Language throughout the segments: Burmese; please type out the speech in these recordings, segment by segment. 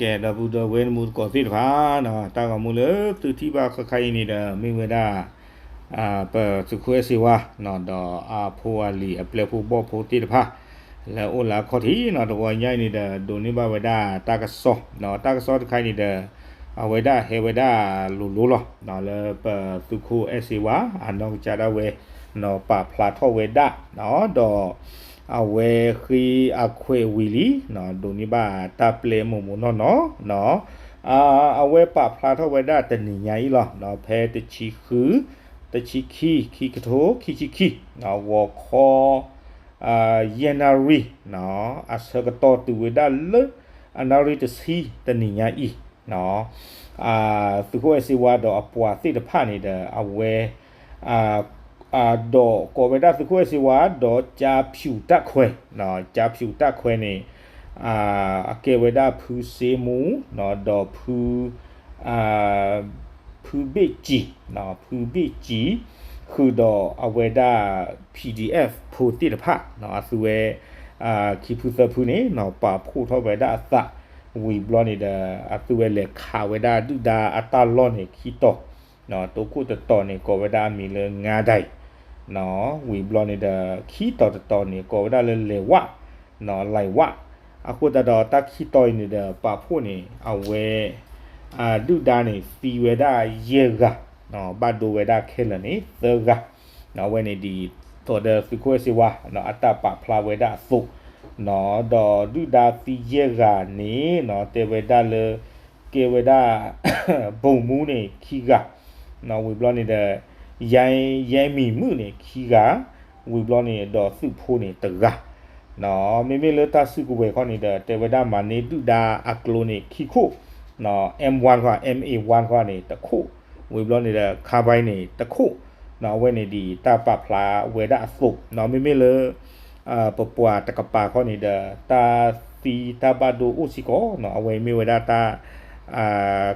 ကဲတော့ဘူးတော့ဝဲမှုကောသိတပါနော်တာကမူလေသူတိပါခခိုင်းနေတာမိဝဒပစုခွဲစီဝါနော်တော့ဖိုးအလီအပလက်ဖို့ဘောဖို့တိတပါလဲအိုလာခေါတီနော်တော့ညိုင်းနေတာဒိုနေပါဝဒတာကဆောနော်တာကဆောခိုင်းနေတာဝဒဟေဝဒလူလောနော်လဲပစုခိုအစီဝါအနော်ကြတာဝဲနော်ပဖလာထောဝဲဒနော်တော့အဝဲခီအခွေဝီလီနော်ဒိုနီဘာတာပလေမမနော်အဝဲပဖလာထောဝဲဒတနီညာဤလောနော်ဖဲတချီခူတချီခီကထိုခီချီခီနော်ဝခောယန်နာရီနော်အစကတော်တူဝဲဒလအနာရီတစီတနီညာဤနော်သူကိုအစီဝါတော့အပွားသိတဖနေတဲ့အဝဲတော့ကိုဗဒါသခွဲစီဝါတော့ဂျာဖြူတက်ခွဲနော်ဂျာဖြူတက်ခွဲနေအကေဝဒါဖူစေမူနော်တော့ဖူဘစ်ဂျီနော်ဖူဘစ်ဂျီခုတော့အဝဒါ PDF ဖိုတိတဖနော်အစုဝဲခီဖူသဖူနေနော်ပါဖိုထောဝဒါအသဝီဘလောနေတဲ့အစုဝဲလေခါဝဒါဒူဒါအတလောနေခီတော့နော်တိုကုတတော်နေကိုဝဒါမီလငါဒိုင်နော်ဝီဘလောနေတဲ့ခီတော်နေကိုဒါလေဝနော်လိုက်ဝအခုတတော်တက်ခီတော်နေတဲ့ပါဖို့နေအဝဲဒုဒါနေစီဝဲဒါယေကနော်ဘတ်ဒိုဝဲဒါခဲလနေသကနော်ဝဲနေဒီတော်တဲ့ဖီခွဲစီဝါနော်အတပဖလာဝဲဒါသုနော်တော့ဒုဒါစီယေကနေနော်တေဝဲဒါလေကေဝဲဒါဘုံမူးနေခီကနော်ဝီဘလောနေတဲ့ရိုင်းမီမှုနေခီကဝီဘလောနေတော့စုဖိုးနေတကနော်မေလတာစုကိုပဲခေါနေတဲ့တေဝဒမနေတူဒါအကလိုနေခီခိုနော် M1 က MA1 ကနေတခုဝီဘလောနေတဲ့ခါပိုင်းနေတခုနော်ဝဲနေဒီတာပဖလာဝဲဒါအစုနော်မေလပပွားတကပါခေါနေတဲ့တာစီတာဘဒိုဥစီကောနော်အဝဲမေဝဒါတာ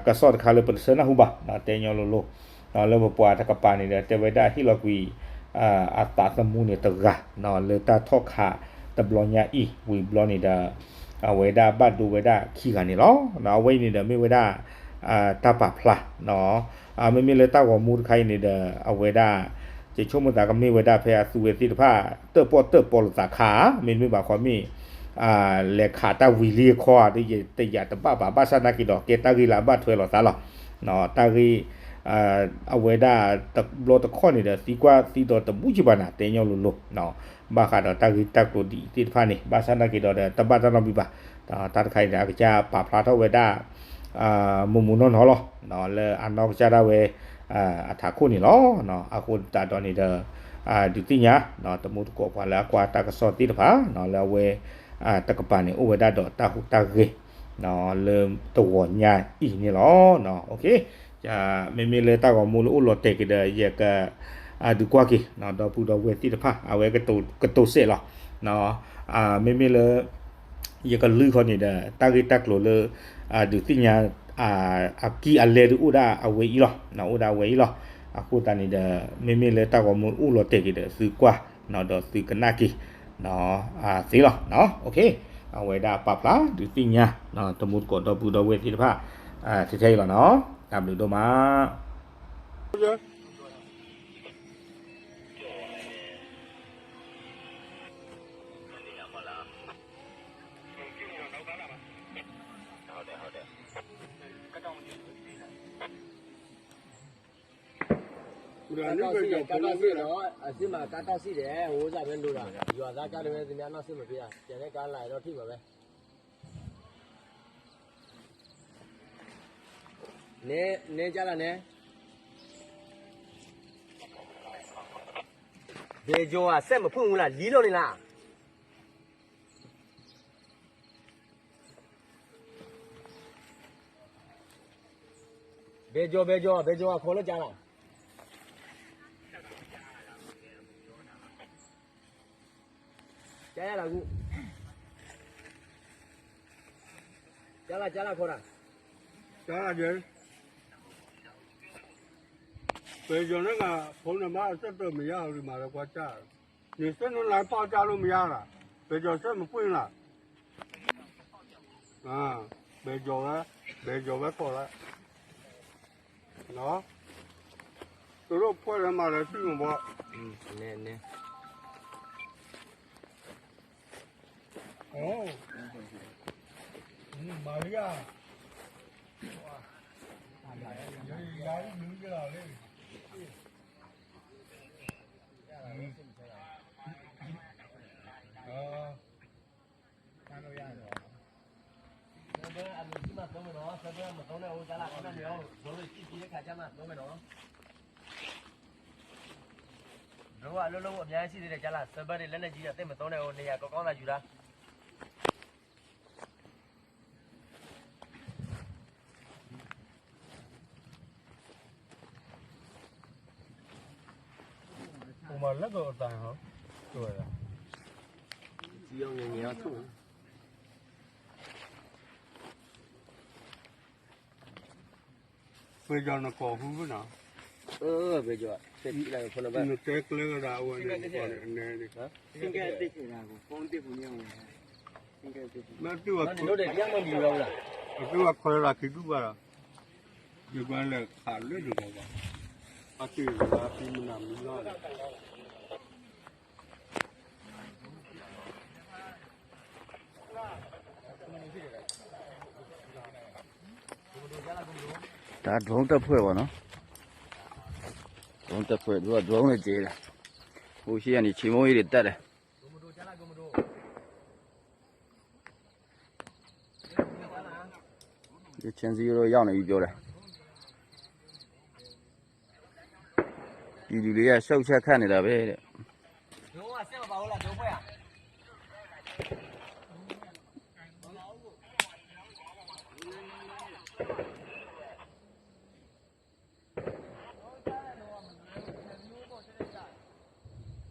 ကဆော့ခါလေပစနာဟုဘာနော်တဲညောလိုနော်လောပွားတကပါနေတဲ့တေဝဒဟီလောကွီအတာသမူနေတကနော်လေတာထောက်ခတဘလောညာဤဝီဘလောနေတာဝေဒဘတ်ဒူဝေဒခီကနေလောနော်ဝိနေတဲ့မေဝေဒတပဖလာနော်မေလေတာဝမူခိုင်းနေတဲ့အဝေဒကျေချုံမတာကမေဝေဒဖဲသူဝေတိတဖာတေပေါ်တာခါမေပါခွာမေလေခါတာဝီလီခွာဒီတေရတပဘာစနာကီတော့ကေတာဂီလာဘတ်ထွဲလောသားလောနော်တာဂီအဝေဒတဘလတခွန်နေတဲ့စီကွာစီတော့တဘူးချပါနာတဲညောလို့နော်ဘာခါတော့တာဂီတက်ကိုဒီတိဖာနေဘာစနာကီတော့တပတ်တော့ပြပါတာခိုင်တာကကြပါဖလာတော့ဝေဒမုံနော်နော်လေအနောက်ကြတာဝဲအထာခုနေလောနော်အခုတာတော့နေတဲ့ဒီတိညာနော်တမှုကိုပါလာကွာတာကစောတိတဖာနော်လဲဝဲတကပန်နေဥဝဒတော့တာဟုတာကေနော်လေတော့ညာဤနေလောနော်โอเคจะไม่เลยตากมูลอุลเตกเดยกดูกว่ากิเนาะดอปูดอเวติตะพะเอาไว้กระตุเสเนาะเนาะไม่เลยยกลือคนนี่เดตากิตักโลเลดูติญากีอัลเลดูอุดาเอาไว้อีหรอเนาะอุดาไว้อีหรอအခုတန်နေမေလေတောက်မူဥလောတက်ကြတယ်စီကွာနော်တော့စီကနာကီနော်စီလောနော်โอเคအဝေဒပပလာဒီတိညာနော်တမှုကတော့ပူတော့ဝေတိတဖထဲလောနော်တဘလူတော့မှာကတော့စီတော့အစစ်မှာကတော့စီတယ်ဟိုးစားပဲလို့တာရွာသားကြတယ်ပဲဒီများတော့စစ်မပြကျန်တဲ့ကားလာတော့ထိပါပဲနေကြလားနေဘေဂျိုကဆက်မဖွင့်ဘူးလားလီးလို့နေလားဘေဂျိုကခေါ်လို့ကြားလားကြားရလားကူကြားလားခေါ်တာကြားရတယ်ပေကျော်နဲ့ကဖုန်းနံပါတ်ဆက်တော့မရဘူးဒီမှာတော့ကွာကြားနေစက်လိုက်ပေါက်ကြလို့မရတာပေကျော်ဆက်မပွင့်လား bề dầu bé cỏ lại đó tôi đâu quay ra mà là chứ không bỏ nè nè ồ Maria gái đứng cái nào đi Sơ anh chỉ mà tôi nó sơ mà tôi này ô giá là cái nào rồi chi phí cái cả mà tôi nó rồi à lâu lâu ở nhà xí để trả là sơ đây lên này chỉ là tên mà tôi này ô này có con là gì đó mà lắc ở tài hả rồi à chỉ ông nhiều nhiều thôi bây giờ nó có hú nào bây giờ thế chỉ là phần nó chết lên ra ngoài này còn này đi xin cái tích là con tích của nhau mà tôi nó để nhang mà nhiều đâu là tôi coi là cái thứ gì như vậy là khá lớn được không ạ thì là khi mình làm mình lo 다 droneတက်ဖွဲ့ပါနော် droneတက်ဖွဲ့သူက drone နဲ့ကြေးတယ်ဟိုရှိကနေချီမုံကြီးတွေတက်တယ်ဒီချင်းစီရောရောက်နေပြီပြောတယ်ဒီလူတွေကရှုပ်ချက်ခတ်နေတာပဲတဲ့ đúng à xem mà bảo là đúng vậy à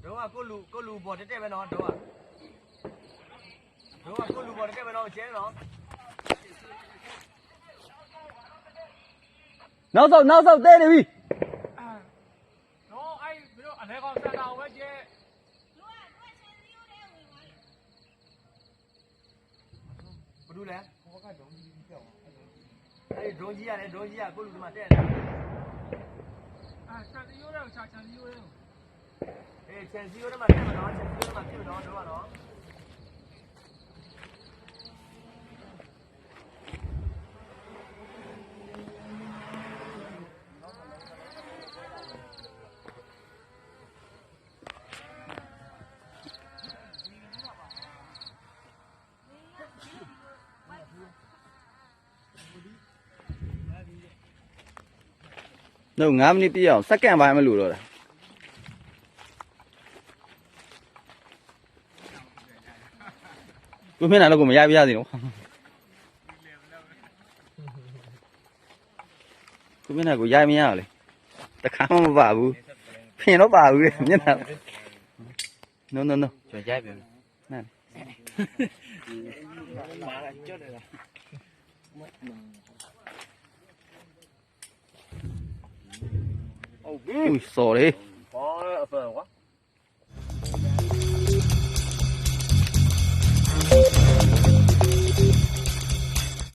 đúng à cô lù bò tết bên nó đúng à cô lù bò tết bên nó chế nóနောက်ဆောက်တဲနေပြီ nó ai biết đâu anh ấy còn ra đầu ấy chứ cô lù lẹ ai drone gì à cô lù mà tết à chẳng yêu đâu chẳng yêu đâu ê chèn siêu đó mà tết mà nó đúng à nó đâu 5 မိနစ်ပြည့်အောင်စက္ကန့်ပိုင်းမလို့တော့တာကိုမျက်နှာတော့ကိုမရပြရစီနော်ကိုမျက်နှာကိုရမရအောင်လေတခါမှမပါဘူးဖင်တော့ပါဘူးလေမျက်နှာ no chuẩn trai về နာ mà là chết rồi là ui စော်လေ